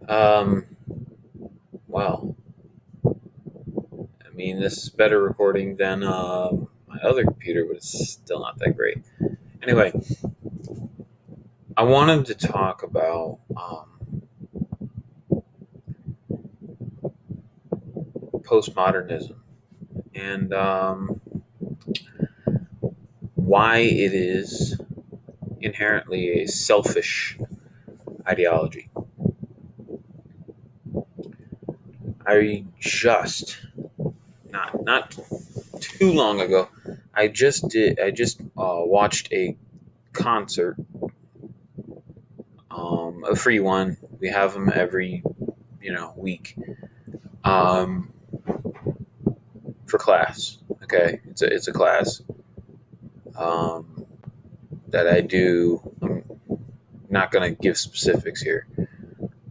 Um, well, I mean, this is better recording than my other computer, but it's still not that great. Anyway, I wanted to talk about postmodernism and why it is inherently a selfish ideology. I just not too long ago, I just watched a concert, a free one. We have them every week, um, for class. Okay, it's a class um, that I do. I'm not gonna give specifics here,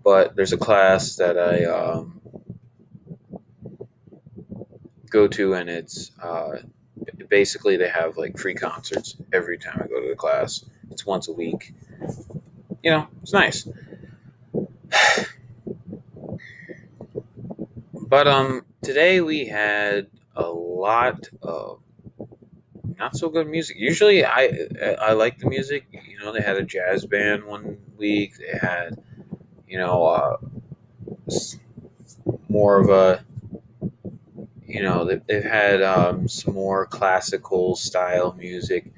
but there's a class that I go to, and it's basically they have like free concerts every time I go to the class. It's once a week. It's nice. But today we had a lot of not so good music. Usually I like the music. They had a jazz band one week. They had you know more of a they've had some more classical style music.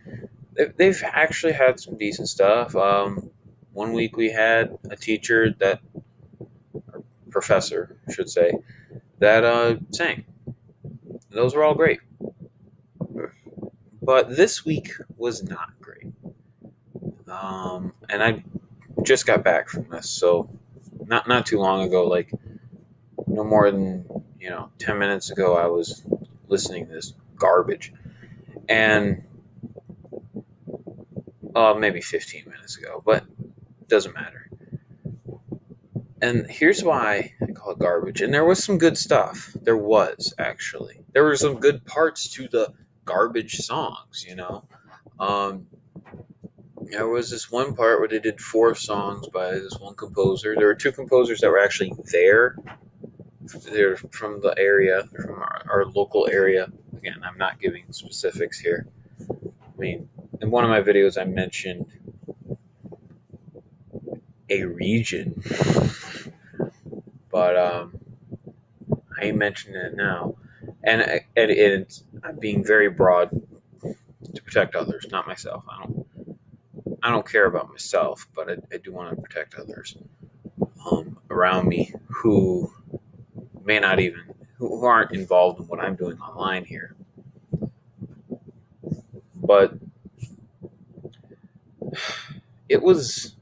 They've actually had some decent stuff. One week we had a teacher that professor I should say that sang. Those were all great. But this week was not great. And I just got back from this, so not too long ago, like no more than 10 minutes ago, I was listening to this garbage, and maybe 15 minutes ago, but it doesn't matter. And here's why I call it garbage. And there was some good stuff. There was actually. There were some good parts to the garbage songs. Um, there was this one part where they did 4 songs by this one composer. There were 2 composers that were actually there. They're from the area, from our local area. Again, I'm not giving specifics here. I mean, in one of my videos, I mentioned a region, but I ain't mentioning it now. And I'm being very broad to protect others, not myself. I don't care about myself, but I do want to protect others around me may not even who aren't involved in what I'm doing online here. But it was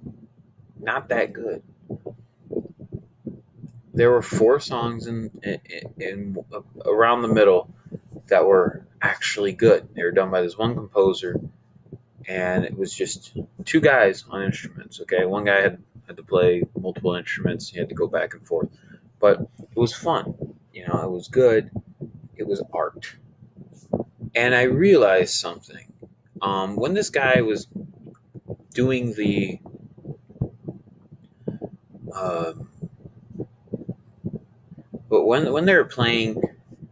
not that good. There were 4 songs in around the middle that were actually good. They were done by this one composer, and it was just 2 guys on instruments. Okay, one guy had to play multiple instruments. He had to go back and forth, but it was fun. It was good. It was art, and I realized something. When this guy was doing um, but when they were playing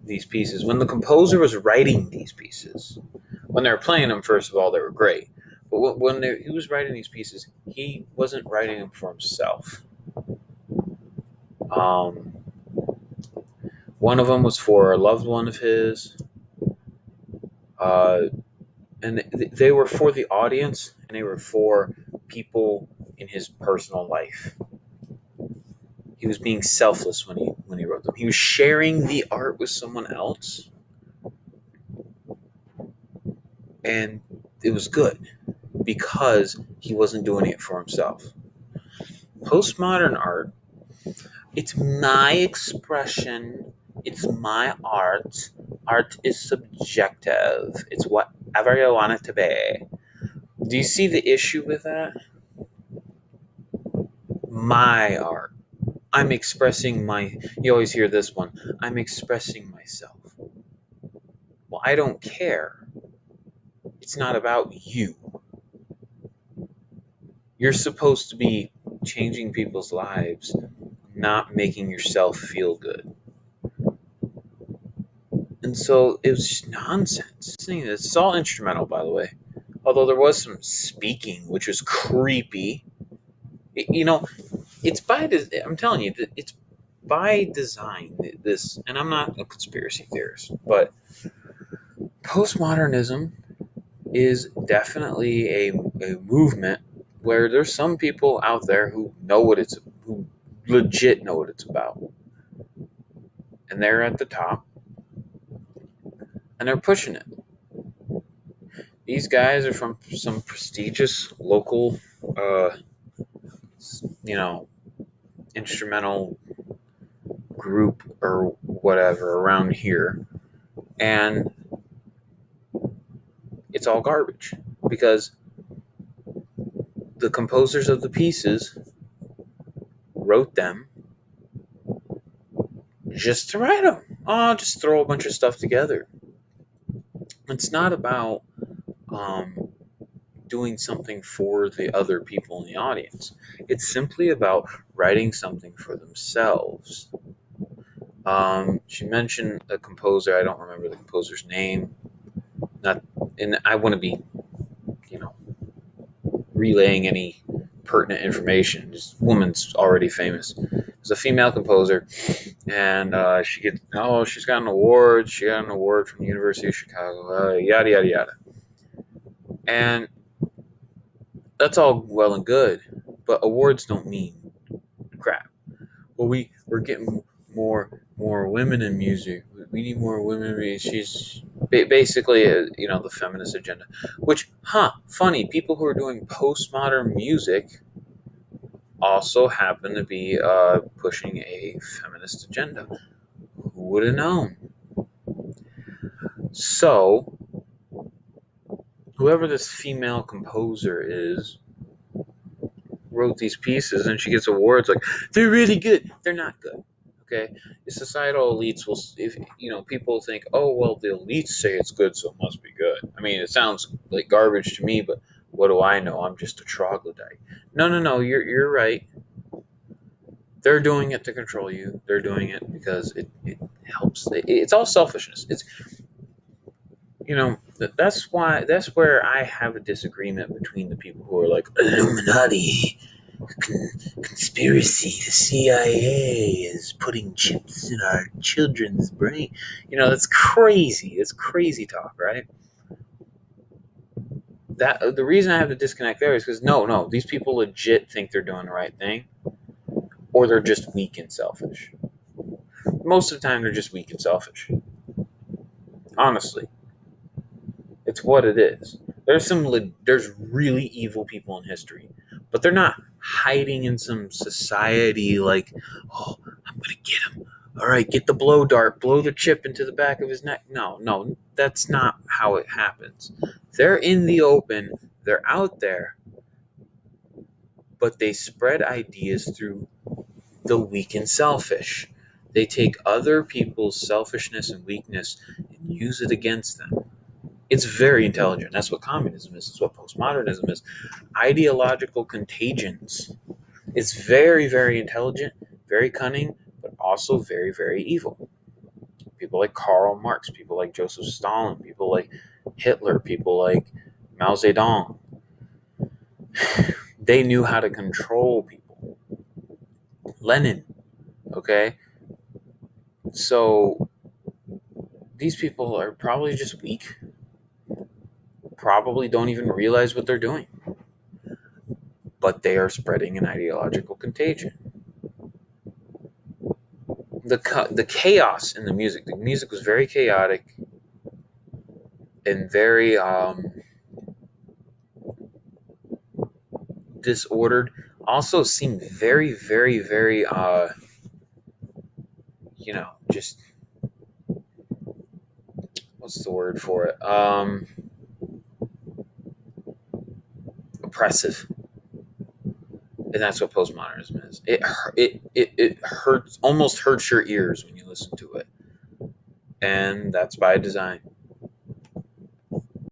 these pieces, when the composer was writing these pieces, when they were playing them, first of all, they were great. But when he was writing these pieces, he wasn't writing them for himself. Um, One of them was for a loved one of his, uh, and they were for the audience, and they were for people in his personal life. He was being selfless when he wrote them. He was sharing the art with someone else, and it was good because he wasn't doing it for himself. Postmodern art, it's my expression, it's my art. Art is subjective. It's whatever you want it to be. Do you see the issue with that? My art. I'm expressing you always hear this one, I'm expressing myself. Well, I don't care. It's not about you. You're supposed to be changing people's lives, not making yourself feel good. And so it was just nonsense. It's all instrumental, by the way. Although there was some speaking, which was creepy. You know, it's by I'm telling you, it's by design. This, and I'm not a conspiracy theorist, but postmodernism is definitely a movement where there's some people out there who legit know what it's about, and they're at the top, and they're pushing it. These guys are from some prestigious local, you know, instrumental group or whatever around here, and it's all garbage because the composers of the pieces wrote them just to write them. Oh, just throw a bunch of stuff together. It's not about um, doing something for the other people in the audience. It's simply about writing something for themselves. She mentioned a composer. I don't remember the composer's name. Not, and I want to be, you know, relaying any pertinent information. This woman's already famous. It's a female composer, and she's got an award. She got an award from the University of Chicago. Yada yada yada. And that's all well and good, but awards don't mean crap. Well, we're getting more women in music. We need more women. She's basically the feminist agenda. Which, funny. People who are doing postmodern music also happen to be pushing a feminist agenda. Who would have known? So, whoever this female composer is wrote these pieces, and she gets awards like they're really good. They're not good. Okay, the societal elites will, if people think, oh well, the elites say it's good, so it must be good. I mean, it sounds like garbage to me, but what do I know? I'm just a troglodyte. No. You're right. They're doing it to control you. They're doing it because it helps. It's all selfishness. It's that's where I have a disagreement between the people who are like Illuminati, conspiracy, the CIA is putting chips in our children's brain. That's crazy. It's crazy talk, right? That the reason I have the disconnect there is because no, these people legit think they're doing the right thing, or they're just weak and selfish. Most of the time, they're just weak and selfish. Honestly, it's what it is. There's really evil people in history, but they're not hiding in some society like, oh, I'm gonna get him. All right, get the blow dart, blow the chip into the back of his neck. No, that's not how it happens. They're in the open. They're out there, but they spread ideas through the weak and selfish. They take other people's selfishness and weakness and use it against them. It's very intelligent. That's what communism is. It's what postmodernism is. Ideological contagions. It's very, very intelligent, very cunning, but also very, very evil. People like Karl Marx, people like Joseph Stalin, people like Hitler, people like Mao Zedong. They knew how to control people. Lenin, okay? So these people are probably just weak, probably don't even realize what they're doing, but they are spreading an ideological contagion. The chaos in the music was very chaotic and very disordered. Also seemed very, very, very just what's the word for it? Oppressive. And that's what postmodernism is. It hurts, almost hurts your ears when you listen to it, and that's by design.